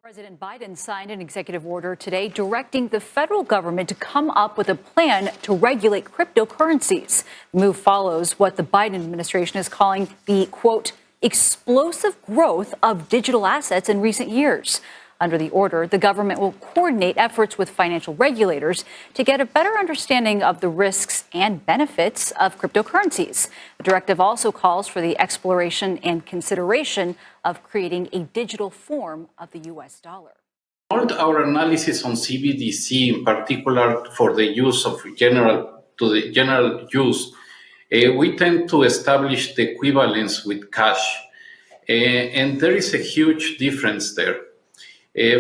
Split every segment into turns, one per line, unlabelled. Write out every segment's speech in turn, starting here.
President Biden signed an executive order today directing the federal government to come up with a plan to regulate cryptocurrencies. The move follows what the Biden administration is calling the, quote, explosive growth of digital assets in recent years. Under the order, the government will coordinate efforts with financial regulators to get a better understanding of the risks and benefits of cryptocurrencies. The directive also calls for the exploration and consideration of creating a digital form of the U.S. dollar.
All our analysis on CBDC, in particular for the use of general use, we tend to establish the equivalence with cash, and there is a huge difference there.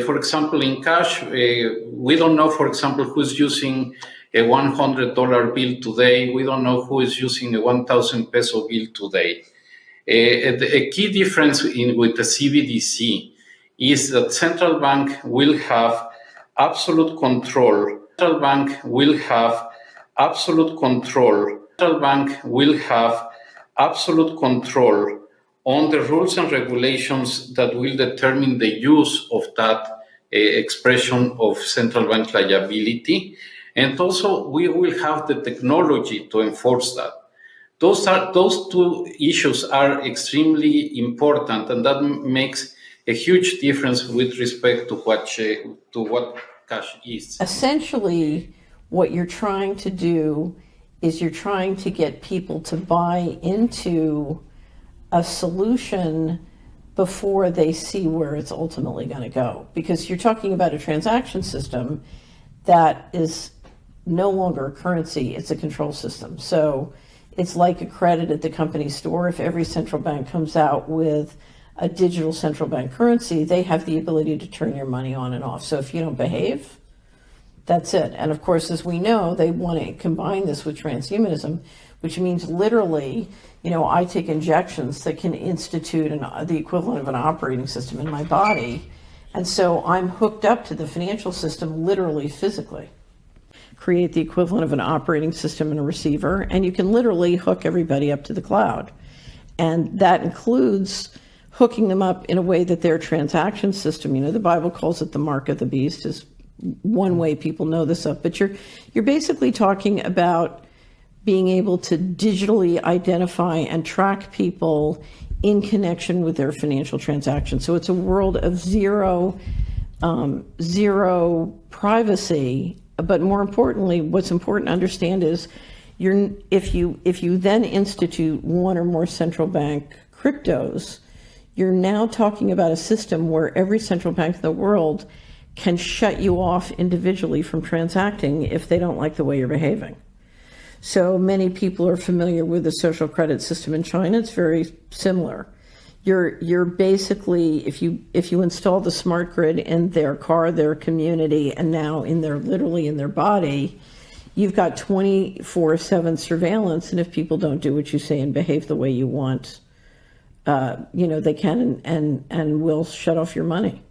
For example, in cash, we don't know, for example, who's using a $100 bill today. We don't know who is using a 1,000 peso bill today. A key difference with the CBDC is that central bank will have absolute control. Central bank will have absolute control. Central bank will have absolute control on the rules and regulations that will determine the use of that expression of central bank liability. And also, we will have the technology to enforce that. Those two issues are extremely important, and that makes a huge difference with respect to what cash is.
Essentially, what you're trying to do is you're trying to get people to buy into a solution before they see where it's ultimately going to go. Because you're talking about a transaction system that is no longer a currency, it's a control system. So it's like a credit at the company store. If every central bank comes out with a digital central bank currency, they have the ability to turn your money on and off. So if you don't behave, that's it. And of course, as we know, they want to combine this with transhumanism, which means literally, I take injections that can institute the equivalent of an operating system in my body. And so I'm hooked up to the financial system, literally, physically. Create the equivalent of an operating system and a receiver, and you can literally hook everybody up to the cloud. And that includes hooking them up in a way that their transaction system, the Bible calls it the mark of the beast, is one way people know this up. But you're basically talking about being able to digitally identify and track people in connection with their financial transactions. So it's a world of zero privacy. But more importantly, what's important to understand is if you then institute one or more central bank cryptos, you're now talking about a system where every central bank in the world can shut you off individually from transacting if they don't like the way you're behaving. So many people are familiar with the social credit system in China. It's very similar. You're basically, if you install the smart grid in their car, their community, and now literally in their body, you've got 24/7 surveillance. And if people don't do what you say and behave the way you want, they can and will shut off your money.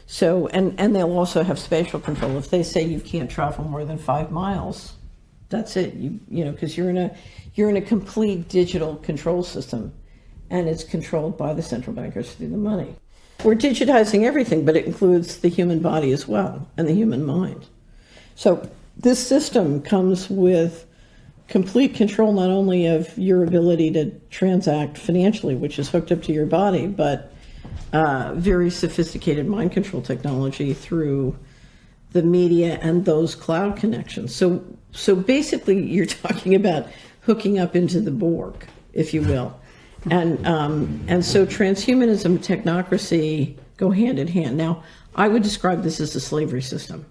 So, and they'll also have spatial control. If they say you can't travel more than 5 miles, that's it. Because you're in a complete digital control system, and it's controlled by the central bankers through the money. We're digitizing everything, but it includes the human body as well and the human mind. So this system comes with complete control not only of your ability to transact financially, which is hooked up to your body, but very sophisticated mind control technology through the media and those cloud connections. So basically, you're talking about hooking up into the Borg, if you will. And so transhumanism and technocracy go hand in hand. Now, I would describe this as a slavery system.